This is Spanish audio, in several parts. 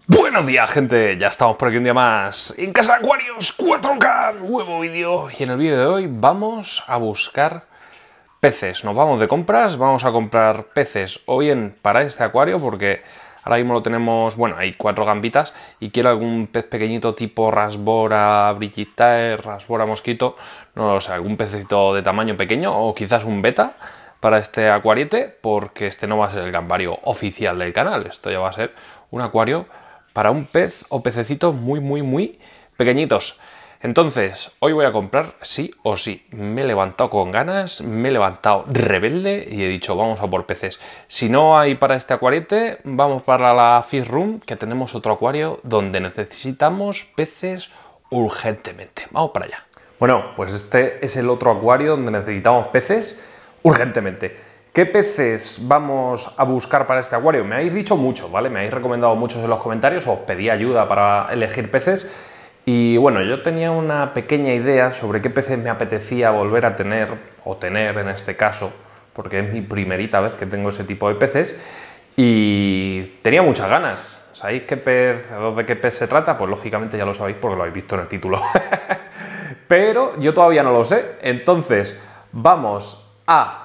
Buenos días, gente, ya estamos por aquí un día más en Casa de Acuarios 4K, nuevo vídeo. Y en el vídeo de hoy vamos a buscar peces. Nos vamos de compras, vamos a comprar peces o bien para este acuario, porque ahora mismo lo tenemos, bueno, hay 4 gambitas y quiero algún pez pequeñito tipo Rasbora Brigitae, Rasbora Mosquito, no lo sé, algún pececito de tamaño pequeño o quizás un beta para este acuariete, porque este no va a ser el gambario oficial del canal, esto ya va a ser un acuario para un pez o pececitos muy pequeñitos. Entonces, hoy voy a comprar sí o sí. Me he levantado con ganas, me he levantado rebelde y he dicho, vamos a por peces. Si no hay para este acuariete, vamos para la Fish Room, que tenemos otro acuario donde necesitamos peces urgentemente. Vamos para allá. Bueno, pues este es el otro acuario donde necesitamos peces urgentemente. ¿Qué peces vamos a buscar para este acuario? Me habéis dicho mucho, ¿vale? Me habéis recomendado muchos en los comentarios, os pedí ayuda para elegir peces. Y bueno, yo tenía una pequeña idea sobre qué peces me apetecía volver a tener, o tener en este caso, porque es mi primerita vez que tengo ese tipo de peces, y tenía muchas ganas. ¿Sabéis qué pez, de qué pez se trata? Pues lógicamente ya lo sabéis porque lo habéis visto en el título. Pero yo todavía no lo sé, entonces vamos a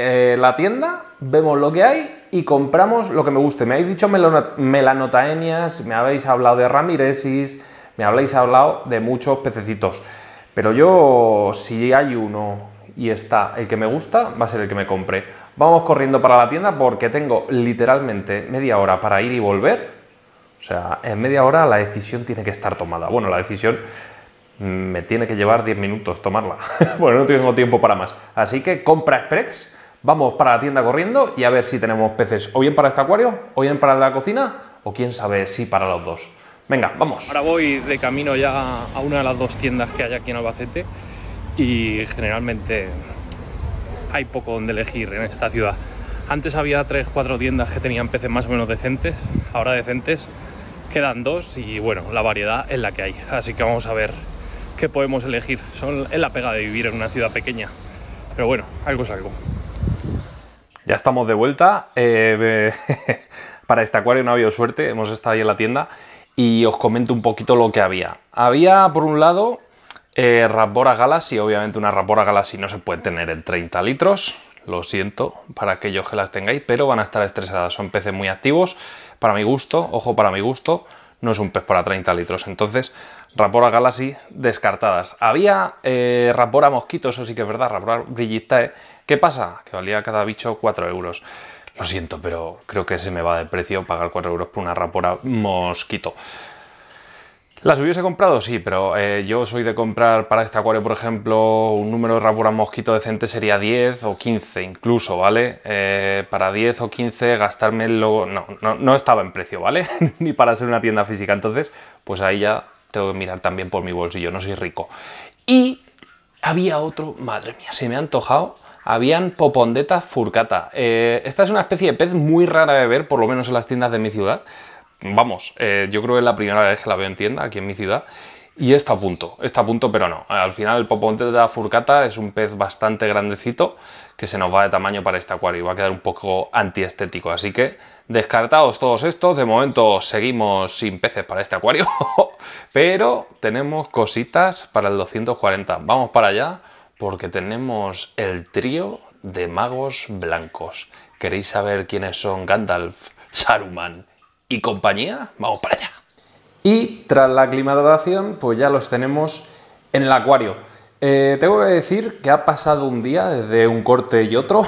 la tienda, vemos lo que hay y compramos lo que me guste. Me habéis dicho melanotaenias, me habéis hablado de ramiresis, me habéis hablado de muchos pececitos, pero yo, si hay uno y está el que me gusta, va a ser el que me compre. Vamos corriendo para la tienda porque tengo literalmente media hora para ir y volver. O sea, en media hora la decisión tiene que estar tomada. Bueno, la decisión me tiene que llevar 10 minutos tomarla. Bueno, no tengo tiempo para más. Así que compra express, vamos para la tienda corriendo y a ver si tenemos peces o bien para este acuario, o bien para la cocina, o quién sabe si para los dos. Venga, vamos. Ahora voy de camino ya a una de las 2 tiendas que hay aquí en Albacete y generalmente hay poco donde elegir en esta ciudad. Antes había 3-4 tiendas que tenían peces más o menos decentes, ahora decentes quedan 2 y bueno, la variedad es la que hay. Así que vamos a ver qué podemos elegir. Es la pega de vivir en una ciudad pequeña, pero bueno, algo es algo. Ya estamos de vuelta. Para este acuario no ha habido suerte, hemos estado ahí en la tienda y os comento un poquito lo que había. Había, por un lado, Rasbora Galaxy. Obviamente una Rasbora Galaxy no se puede tener en 30 litros, lo siento para aquellos que las tengáis, pero van a estar estresadas. Son peces muy activos, para mi gusto, ojo, para mi gusto, no es un pez para 30 litros. Entonces, Rasbora Galaxy descartadas. Había Rasbora Mosquito, eso sí que es verdad, Rasbora Brigitae. ¿Qué pasa? Que valía cada bicho 4 euros. Lo siento, pero creo que se me va de precio pagar 4 euros por una Rasbora Mosquito. ¿Las hubiese comprado? Sí, pero yo soy de comprar para este acuario, por ejemplo, un número de Rasbora Mosquito decente sería 10 o 15 incluso, ¿vale? Para 10 o 15 gastármelo no estaba en precio, ¿vale? Ni para ser una tienda física. Entonces, pues ahí ya tengo que mirar también por mi bolsillo, no soy rico. Y había otro, madre mía, se me ha antojado. Habían Popondetas furcata. Esta es una especie de pez muy rara de ver, por lo menos en las tiendas de mi ciudad. Vamos, yo creo que es la primera vez que la veo en tienda aquí en mi ciudad. Y está a punto, pero no. Al final el Popondeta furcata es un pez bastante grandecito que se nos va de tamaño para este acuario y va a quedar un poco antiestético. Así que descartados todos estos. De momento seguimos sin peces para este acuario, pero tenemos cositas para el 240. Vamos para allá porque tenemos el trío de magos blancos. ¿Queréis saber quiénes son Gandalf, Saruman y compañía? Vamos para allá. Y tras la aclimatación, pues ya los tenemos en el acuario. Tengo que decir que ha pasado un día desde un corte y otro,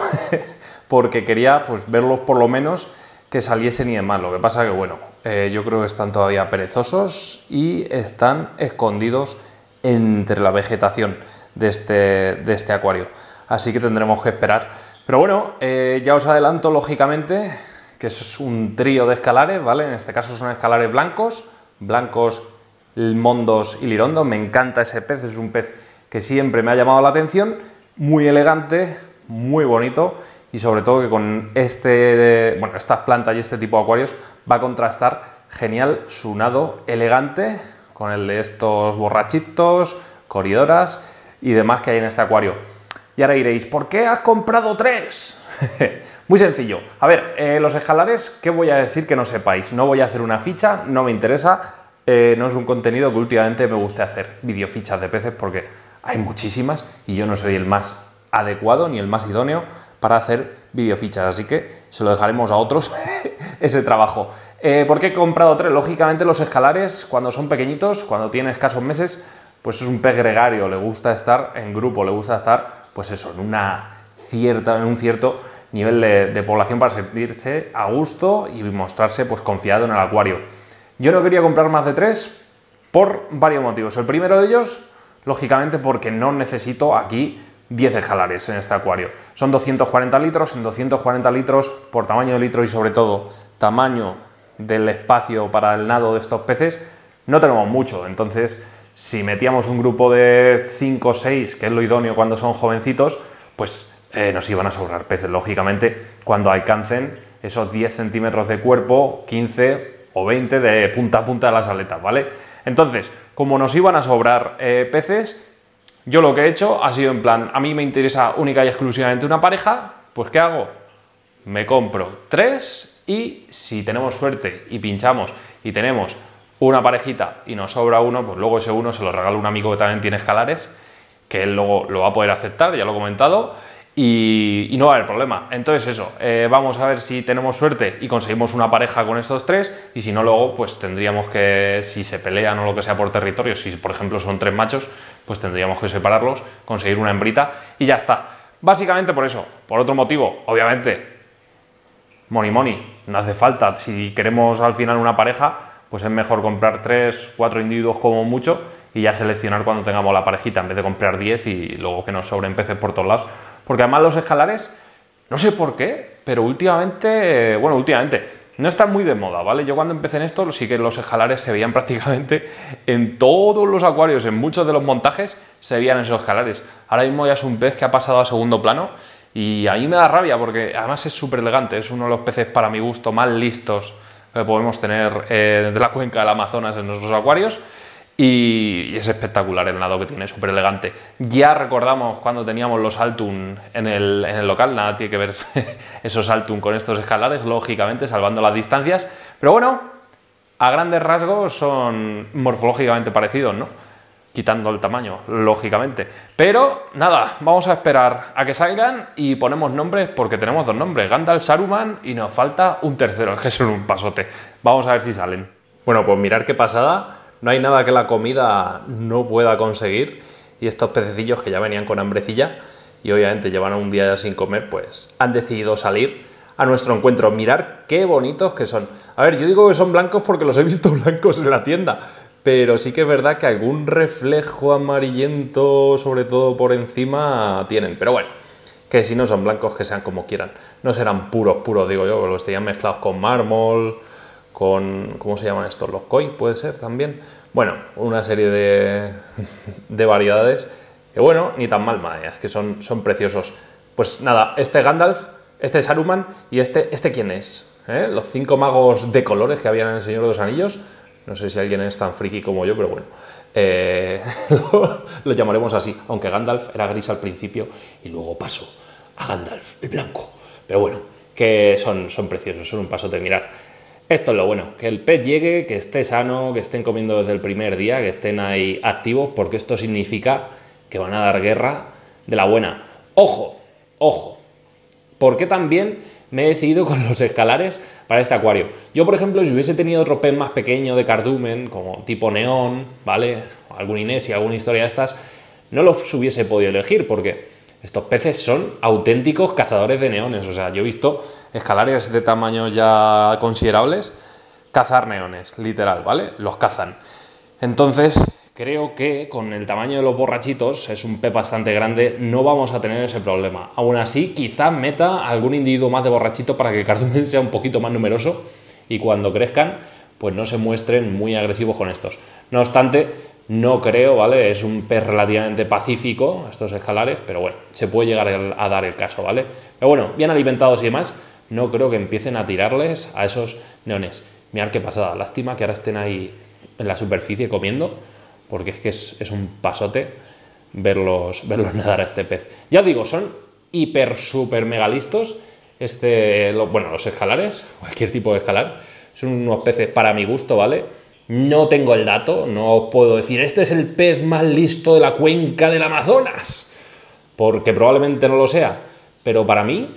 porque quería pues verlos por lo menos que saliesen y demás. Lo que pasa que, bueno, yo creo que están todavía perezosos y están escondidos entre la vegetación de este acuario. Así que tendremos que esperar. Pero bueno, ya os adelanto, lógicamente, que es un trío de escalares, ¿vale? En este caso son escalares blancos, mondos y lirondos. Me encanta ese pez, es un pez que siempre me ha llamado la atención, muy elegante, muy bonito y sobre todo que con estas plantas y este tipo de acuarios va a contrastar genial su nado elegante con el de estos borrachitos, coridoras y demás que hay en este acuario. Y ahora diréis, ¿por qué has comprado 3? Muy sencillo. A ver, los escalares, ¿qué voy a decir que no sepáis? No voy a hacer una ficha, no me interesa, no es un contenido que últimamente me guste hacer, videofichas de peces, porque hay muchísimas y yo no soy el más adecuado ni el más idóneo para hacer videofichas, así que se lo dejaremos a otros ese trabajo. ¿Por qué he comprado 3? Lógicamente los escalares, cuando son pequeñitos, cuando tienen escasos meses, pues es un pez gregario, le gusta estar en grupo, le gusta estar, pues eso, en un cierto nivel de población para sentirse a gusto y mostrarse pues confiado en el acuario. Yo no quería comprar más de 3 por varios motivos. El primero de ellos, lógicamente, porque no necesito aquí 10 escalares en este acuario. Son 240 litros, en 240 litros, por tamaño de litro y sobre todo tamaño del espacio para el nado de estos peces, no tenemos mucho. Entonces, si metíamos un grupo de 5 o 6, que es lo idóneo cuando son jovencitos, pues nos iban a sobrar peces, lógicamente, cuando alcancen esos 10 centímetros de cuerpo, 15 o 20 de punta a punta de las aletas, ¿vale? Entonces, como nos iban a sobrar peces, yo lo que he hecho ha sido en plan, a mí me interesa única y exclusivamente una pareja, pues ¿qué hago? Me compro 3 y si tenemos suerte y pinchamos y tenemos una parejita y nos sobra uno, pues luego ese uno se lo regalo a un amigo que también tiene escalares, que él luego lo va a poder aceptar, ya lo he comentado, y no va a haber problema. Entonces eso, vamos a ver si tenemos suerte y conseguimos una pareja con estos 3, y si no luego pues tendríamos que, si se pelean o lo que sea por territorio, si por ejemplo son 3 machos, pues tendríamos que separarlos, conseguir una hembrita y ya está. Básicamente por eso. Por otro motivo, obviamente, money, no hace falta. Si queremos al final una pareja, pues es mejor comprar 3, 4 individuos como mucho y ya seleccionar cuando tengamos la parejita en vez de comprar 10 y luego que nos sobren peces por todos lados. Porque además los escalares, no sé por qué, pero últimamente, no están muy de moda, ¿vale? Yo cuando empecé en esto sí que los escalares se veían prácticamente en todos los acuarios, en muchos de los montajes se veían esos escalares. Ahora mismo ya es un pez que ha pasado a segundo plano y a mí me da rabia porque además es súper elegante, es uno de los peces para mi gusto más listos que podemos tener de la cuenca del Amazonas en nuestros acuarios. Y es espectacular el nado que tiene, súper elegante. Ya recordamos cuando teníamos los Altoon en el local, nada tiene que ver esos Altoon con estos escalares, lógicamente, salvando las distancias. Pero bueno, a grandes rasgos son morfológicamente parecidos, ¿no? Quitando el tamaño, lógicamente. Pero nada, vamos a esperar a que salgan y ponemos nombres porque tenemos 2 nombres, Gandalf, Saruman y nos falta un tercero, que son un pasote. Vamos a ver si salen. Bueno, pues mirad qué pasada. No hay nada que la comida no pueda conseguir y estos pececillos que ya venían con hambrecilla y obviamente llevan un día sin comer, pues han decidido salir a nuestro encuentro. Mirad qué bonitos que son. A ver, yo digo que son blancos porque los he visto blancos en la tienda, pero sí que es verdad que algún reflejo amarillento, sobre todo por encima, tienen. Pero bueno, que si no son blancos, que sean como quieran. No serán puros, digo yo, los estarían mezclados con mármol, con, ¿cómo se llaman estos? Los koi, puede ser también. Bueno, una serie de variedades que bueno, ni tan mal, es que son preciosos. Pues nada, este Gandalf, este Saruman y este ¿quién es? Los 5 magos de colores que habían en el Señor de los Anillos. No sé si alguien es tan friki como yo, pero bueno, lo llamaremos así, aunque Gandalf era gris al principio y luego pasó a Gandalf, el blanco. Pero bueno, que son preciosos, son un pasote de mirar. Esto es lo bueno, que el pez llegue, que esté sano, que estén comiendo desde el primer día, que estén ahí activos, porque esto significa que van a dar guerra de la buena. ¡Ojo! ¡Ojo! Porque también me he decidido con los escalares para este acuario. Yo, por ejemplo, si hubiese tenido otro pez más pequeño de cardumen, como tipo neón, ¿vale? Algún inesi, alguna historia de estas, no los hubiese podido elegir, porque estos peces son auténticos cazadores de neones. O sea, yo he visto escalares de tamaño ya considerables cazar neones, literal, ¿vale? Los cazan. Entonces, creo que con el tamaño de los borrachitos, es un pez bastante grande, no vamos a tener ese problema. Aún así, quizás meta algún individuo más de borrachito para que el cardumen sea un poquito más numeroso y cuando crezcan, pues no se muestren muy agresivos con estos. No obstante, no creo, ¿vale? Es un pez relativamente pacífico, estos escalares, pero bueno, se puede llegar a dar el caso, ¿vale? Pero bueno, bien alimentados y demás, no creo que empiecen a tirarles a esos neones. Mirad qué pasada, lástima que ahora estén ahí en la superficie comiendo, porque es que es un pasote verlos nadar a este pez. Ya os digo, son hiper, super mega listos bueno, los escalares, cualquier tipo de escalar, son unos peces para mi gusto, ¿vale? No tengo el dato, no os puedo decir, este es el pez más listo de la cuenca del Amazonas, porque probablemente no lo sea, pero para mí,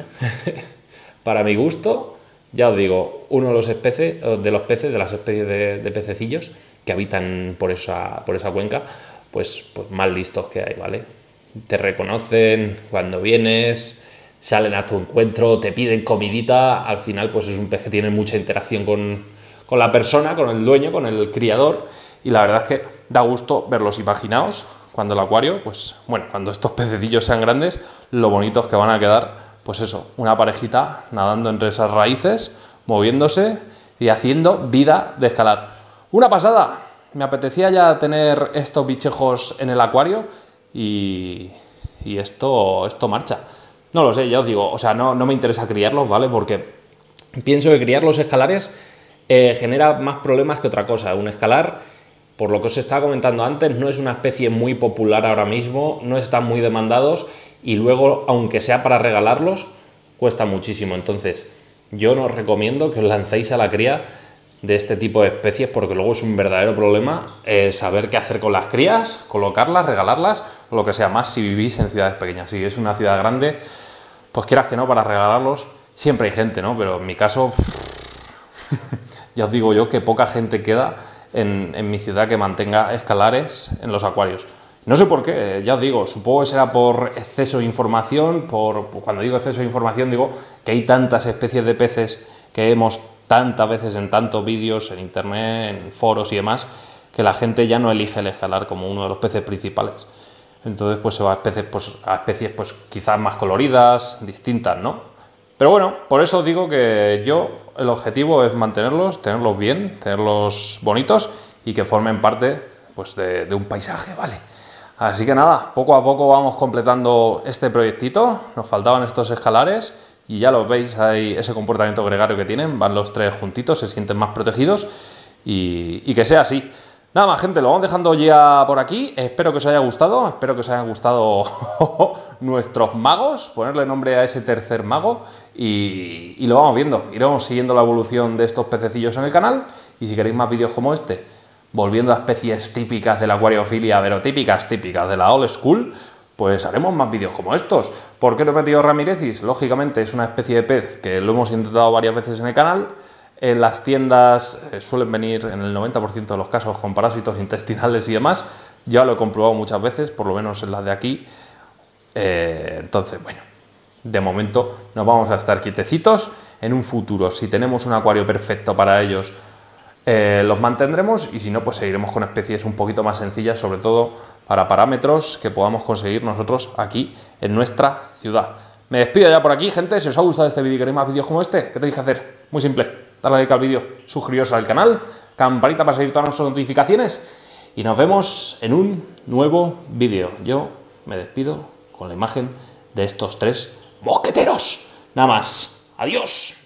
para mi gusto, ya os digo, uno de los peces, de las especies de pececillos que habitan por esa cuenca, pues más listos que hay, ¿vale? Te reconocen cuando vienes, salen a tu encuentro, te piden comidita, al final pues es un pez que tiene mucha interacción con la persona, con el dueño, con el criador, y la verdad es que da gusto verlos. Imaginaos cuando el acuario, pues bueno, cuando estos pececillos sean grandes, lo bonitos que van a quedar, pues eso, una parejita nadando entre esas raíces, moviéndose y haciendo vida de escalar. ¡Una pasada! Me apetecía ya tener estos bichejos en el acuario y esto marcha. No lo sé, ya os digo, o sea, no me interesa criarlos, ¿vale? Porque pienso que criar los escalares genera más problemas que otra cosa. Un escalar, por lo que os estaba comentando antes, no es una especie muy popular ahora mismo, no están muy demandados y luego, aunque sea para regalarlos, cuesta muchísimo. Entonces, yo no os recomiendo que os lancéis a la cría de este tipo de especies porque luego es un verdadero problema saber qué hacer con las crías, colocarlas, regalarlas o lo que sea, más si vivís en ciudades pequeñas. Si es una ciudad grande, pues quieras que no, para regalarlos siempre hay gente, ¿no? Pero en mi caso, ya os digo yo que poca gente queda en mi ciudad que mantenga escalares en los acuarios. No sé por qué, ya os digo, supongo que será por exceso de información, cuando digo exceso de información digo que hay tantas especies de peces que vemos tantas veces en tantos vídeos, en internet, en foros y demás, que la gente ya no elige el escalar como uno de los peces principales. Entonces pues se va a especies pues quizás más coloridas, distintas, ¿no? Pero bueno, por eso os digo que el objetivo es mantenerlos, tenerlos bien, tenerlos bonitos y que formen parte pues de un paisaje, ¿vale? Así que nada, poco a poco vamos completando este proyectito, nos faltaban estos escalares y ya los veis, hay ese comportamiento gregario que tienen, van los tres juntitos, se sienten más protegidos y que sea así. Nada más, gente, lo vamos dejando ya por aquí, espero que os haya gustado, nuestros magos, ponerle nombre a ese tercer mago y lo vamos viendo, iremos siguiendo la evolución de estos pececillos en el canal y si queréis más vídeos como este, volviendo a especies típicas de la acuariofilia, pero típicas de la old school, pues haremos más vídeos como estos. ¿Por qué no he metido Ramirezis? Lógicamente es una especie de pez que lo hemos intentado varias veces en el canal. En las tiendas suelen venir en el 90% de los casos con parásitos intestinales y demás. Ya lo he comprobado muchas veces, por lo menos en las de aquí. Entonces, bueno, de momento nos vamos a estar quietecitos. En un futuro, si tenemos un acuario perfecto para ellos, los mantendremos y si no, pues seguiremos con especies un poquito más sencillas, sobre todo para parámetros que podamos conseguir nosotros aquí en nuestra ciudad. Me despido ya por aquí, gente. Si os ha gustado este vídeo y queréis más vídeos como este, ¿qué tenéis que hacer? Muy simple, darle like al vídeo, suscribiros al canal, campanita para seguir todas nuestras notificaciones y nos vemos en un nuevo vídeo. Yo me despido con la imagen de estos tres mosqueteros. Nada más. Adiós.